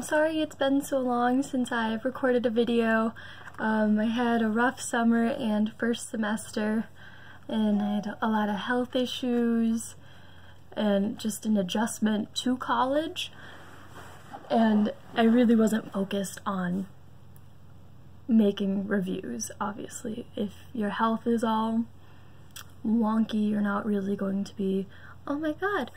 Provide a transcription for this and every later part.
Sorry it's been so long since I've recorded a video. I had a rough summer and first semester, and I had a lot of health issues and just an adjustment to college, and I really wasn't focused on making reviews. Obviously, if your health is all wonky, you're not really going to be, oh my god,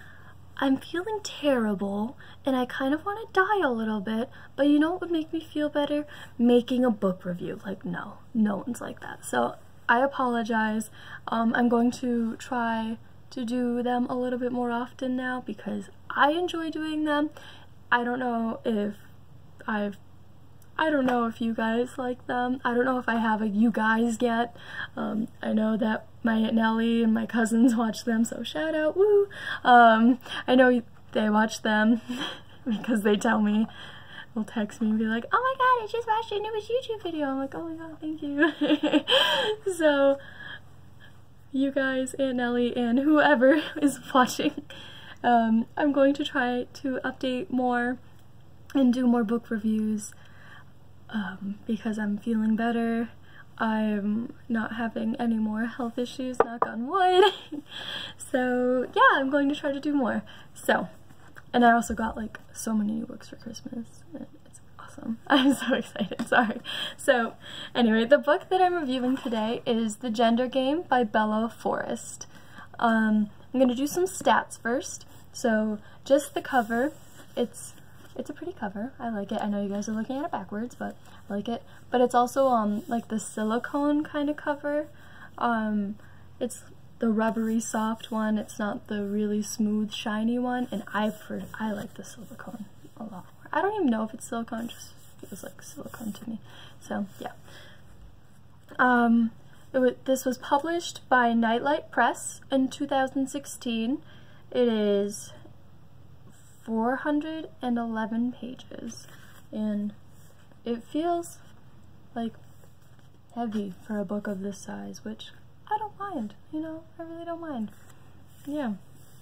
I'm feeling terrible and I kind of want to die a little bit, but you know what would make me feel better? Making a book review. Like, no one's like that. So I apologize. I'm going to try to do them a little bit more often now because I enjoy doing them. I don't know if you guys like them. I don't know if I have a you guys yet. I know that my Aunt Nellie and my cousins watch them, so shout out, woo! I know they watch them because they tell me, will text me and be like, oh my god, I just watched your newest YouTube video. I'm like, oh my god, thank you. So, you guys, Aunt Nellie, and whoever is watching, I'm going to try to update more and do more book reviews. Because I'm feeling better. I'm not having any more health issues, knock on wood. So yeah, I'm going to try to do more. So, and I also got like so many new books for Christmas. It's awesome. I'm so excited, sorry. So anyway, the book that I'm reviewing today is The Gender Game by Bella Forrest. I'm going to do some stats first. So just the cover, it's a pretty cover. I like it. I know you guys are looking at it backwards, but I like it. But it's also like the silicone kind of cover. It's the rubbery soft one. It's not the really smooth shiny one. And I like the silicone a lot more. I don't even know if it's silicone. It just feels like silicone to me. So yeah. This was published by Nightlight Press in 2016. It is 411 pages, and it feels like heavy for a book of this size, which I don't mind, you know, I really don't mind. Yeah,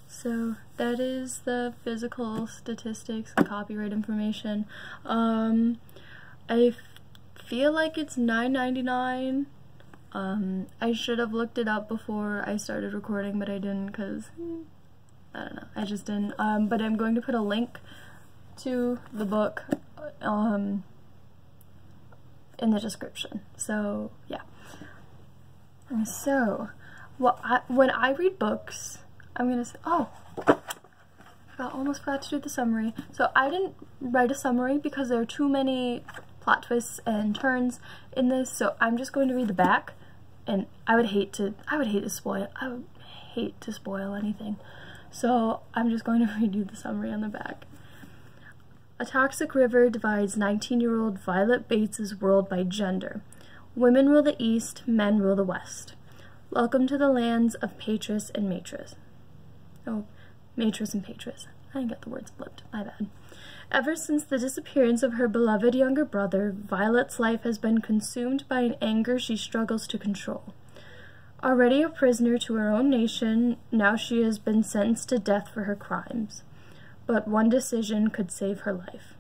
so that is the physical statistics and copyright information. I feel like it's $9.99. I should have looked it up before I started recording, but I didn't because I don't know, I just didn't, but I'm going to put a link to the book in the description. So yeah. So when I read books, I'm gonna say, oh, I almost forgot to do the summary. So I didn't write a summary because there are too many plot twists and turns in this, so I'm just going to read the back, and I would hate to spoil anything. So I'm just going to read you the summary on the back. A toxic river divides 19-year-old Violet Bates's world by gender. Women rule the East, men rule the West. Welcome to the lands of Patris and Matris. Oh, Matris and Patris. I didn't get the words flipped, my bad. Ever since the disappearance of her beloved younger brother, Violet's life has been consumed by an anger she struggles to control. Already a prisoner to her own nation, now she has been sentenced to death for her crimes. But one decision could save her life: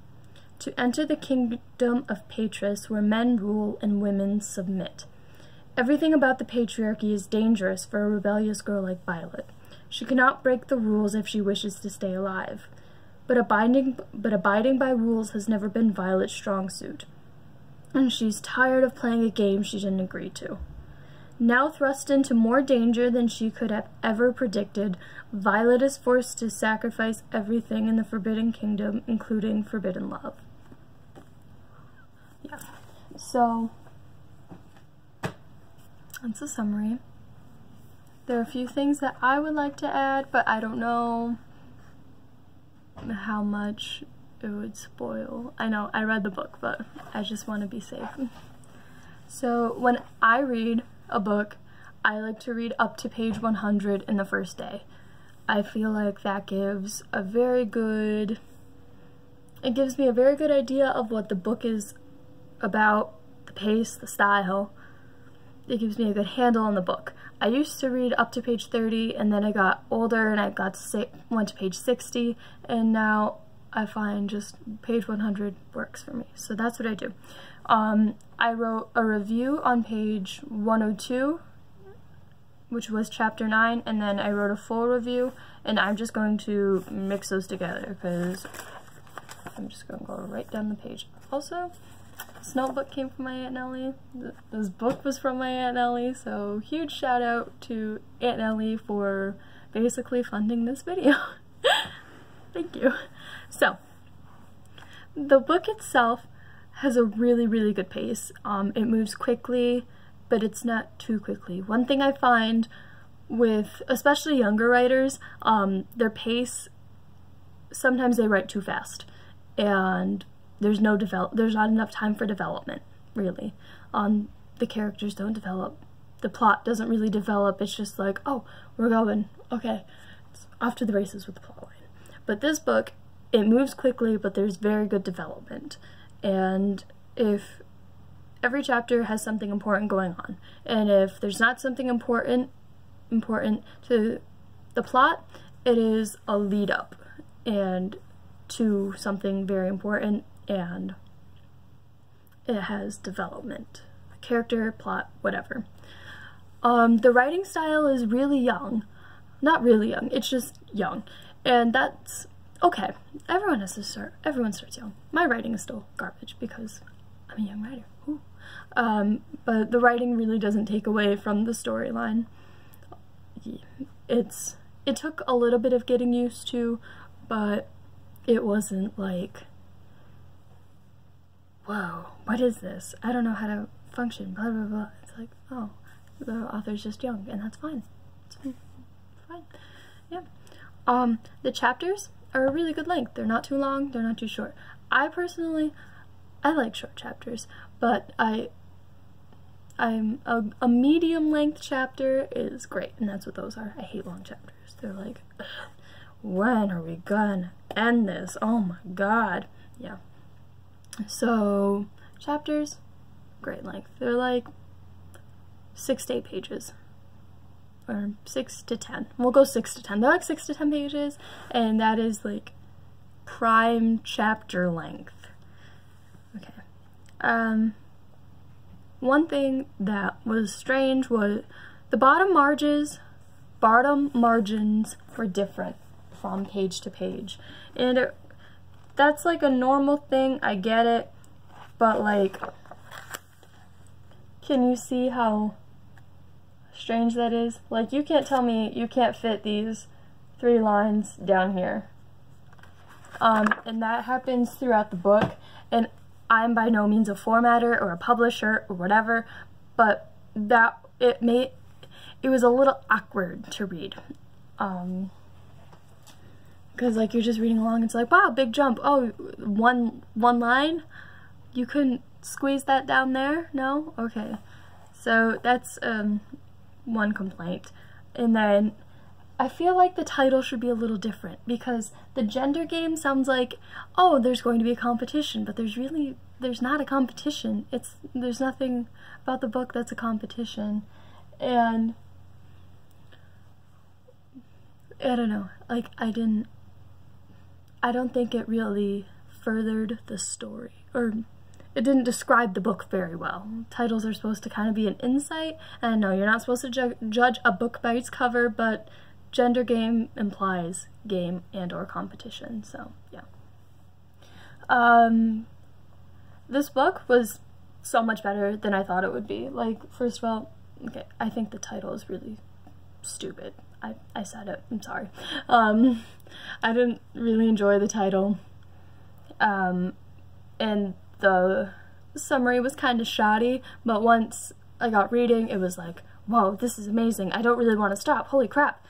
to enter the kingdom of Patris, where men rule and women submit. Everything about the patriarchy is dangerous for a rebellious girl like Violet. She cannot break the rules if she wishes to stay alive. But abiding by rules has never been Violet's strong suit, and she's tired of playing a game she didn't agree to. Now thrust into more danger than she could have ever predicted, Violet is forced to sacrifice everything in the Forbidden Kingdom, including forbidden love. Yeah, so that's a summary. There are a few things that I would like to add, but I don't know how much it would spoil. I know, I read the book, but I just want to be safe. So when I read a book, I like to read up to page 100 in the first day. I feel like that gives me a very good idea of what the book is about, the pace, the style. It gives me a good handle on the book. I used to read up to page 30, and then I got older and I went to page 60, and now I find just page 100 works for me. So that's what I do. I wrote a review on page 102, which was chapter 9, and then I wrote a full review, and I'm just going to mix those together because I'm just going to go right down the page. Also, this notebook came from my Aunt Nellie. This book was from my Aunt Nellie, so huge shout out to Aunt Nellie for basically funding this video. Thank you. So, the book itself has a really, really good pace. It moves quickly, but it's not too quickly. One thing I find with especially younger writers, their pace, sometimes they write too fast, and there's not enough time for development, really. The characters don't develop. The plot doesn't really develop. It's just like, oh, we're going. Okay, it's off to the races with the plot line. But this book, it moves quickly, but there's very good development. And if every chapter has something important going on, and if there's not something important to the plot, it is a lead up and to something very important, and it has development, character, plot, whatever. The writing style is really young. Not really young, it's just young. And that's okay. Everyone starts young. My writing is still garbage because I'm a young writer. Ooh. But the writing really doesn't take away from the storyline. It took a little bit of getting used to, but it wasn't like, whoa, what is this? I don't know how to function, blah, blah, blah. It's like, oh, the author's just young, and that's fine. It's fine. Yeah. The chapters are a really good length. They're not too long, they're not too short. I like short chapters, but I'm a medium length chapter is great, and that's what those are. I hate long chapters. They're like, ugh, when are we gonna end this? Oh my god. Yeah. So, chapters, great length. They're like 6 to 8 pages. Or 6 to 10. We'll go 6 to 10. They're like 6 to 10 pages, and that is like prime chapter length. Okay. One thing that was strange was the bottom margins were different from page to page, and that's like a normal thing. I get it, but like, can you see how strange that is? Like, you can't tell me you can't fit these 3 lines down here. And that happens throughout the book, and I'm by no means a formatter or a publisher or whatever, but it was a little awkward to read. Because like, you're just reading along, it's like, wow, big jump. Oh, one line? You couldn't squeeze that down there? No? Okay. So that's one complaint. And then I feel like the title should be a little different, because the gender game sounds like, oh, there's going to be a competition, but there's not a competition. There's nothing about the book that's a competition. And I don't know, like, I don't think it really furthered the story, or it didn't describe the book very well. Titles are supposed to kind of be an insight, and no, you're not supposed to judge a book by its cover, but gender game implies game and or competition, so yeah. This book was so much better than I thought it would be. Like, first of all, okay, I think the title is really stupid. I said it, I'm sorry. I didn't really enjoy the title, and the summary was kind of shoddy, but once I got reading, it was like, whoa, this is amazing. I don't really want to stop. Holy crap.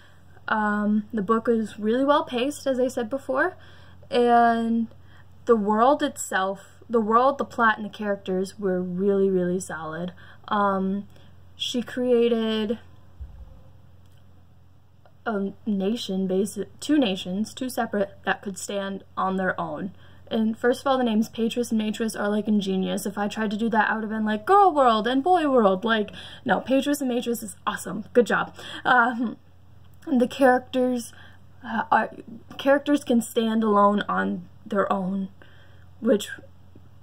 The book is really well paced, as I said before, and the world itself, the plot, and the characters were really, really solid. She created a nation, two separate, that could stand on their own. And first of all, the names Patris and Matris are like ingenious. If I tried to do that, I would have been like Girl World and Boy World. Like, no, Patris and Matris is awesome. Good job. The characters can stand alone on their own, which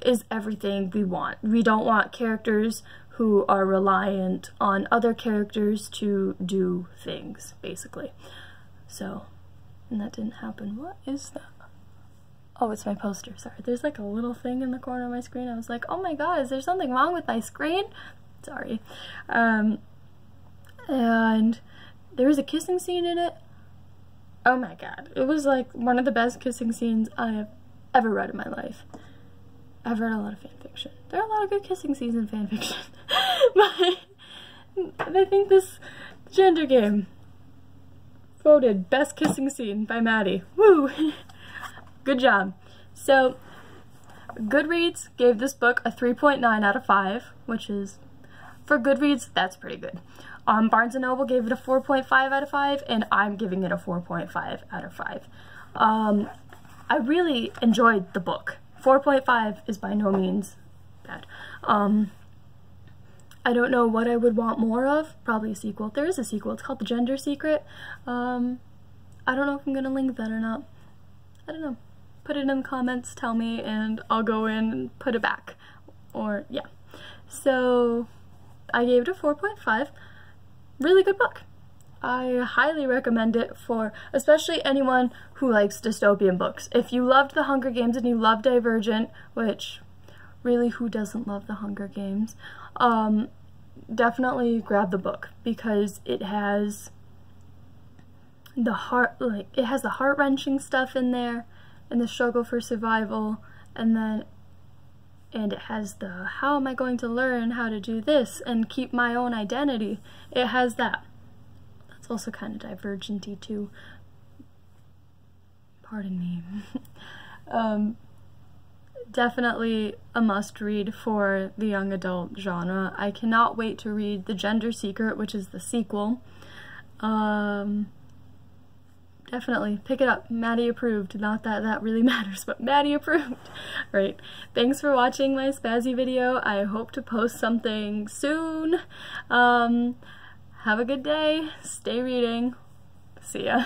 is everything we want. We don't want characters who are reliant on other characters to do things, basically. So, and that didn't happen. What is that? Oh, it's my poster, sorry. There's like a little thing in the corner of my screen. I was like, oh my god, is there something wrong with my screen? Sorry. And there was a kissing scene in it. Oh my god. It was like one of the best kissing scenes I have ever read in my life. I've read a lot of fanfiction. There are a lot of good kissing scenes in fanfiction. But I think this gender game voted best kissing scene by Maddie. Woo! Good job. So, Goodreads gave this book a 3.9 out of 5, which is, for Goodreads, that's pretty good. Barnes & Noble gave it a 4.5 out of 5, and I'm giving it a 4.5 out of 5. I really enjoyed the book. 4.5 is by no means bad. I don't know what I would want more of. Probably a sequel. There is a sequel. It's called The Gender Secret. I don't know if I'm gonna link that or not. I don't know. Put it in the comments, tell me, and I'll go in and put it back. Or, yeah. So, I gave it a 4.5. Really good book. I highly recommend it for especially anyone who likes dystopian books. If you loved The Hunger Games and you love Divergent, which, really, who doesn't love The Hunger Games? Definitely grab the book, because it has the heart-wrenching stuff in there, and the struggle for survival, and it has the how am I going to learn how to do this and keep my own identity. It has that. That's also kind of Divergent-y too. Pardon me. Definitely a must-read for the young adult genre. I cannot wait to read The Gender Secret, which is the sequel. Definitely pick it up. Maddie approved. Not that that really matters, but Maddie approved. Right. Thanks for watching my spazzy video. I hope to post something soon. Have a good day. Stay reading. See ya.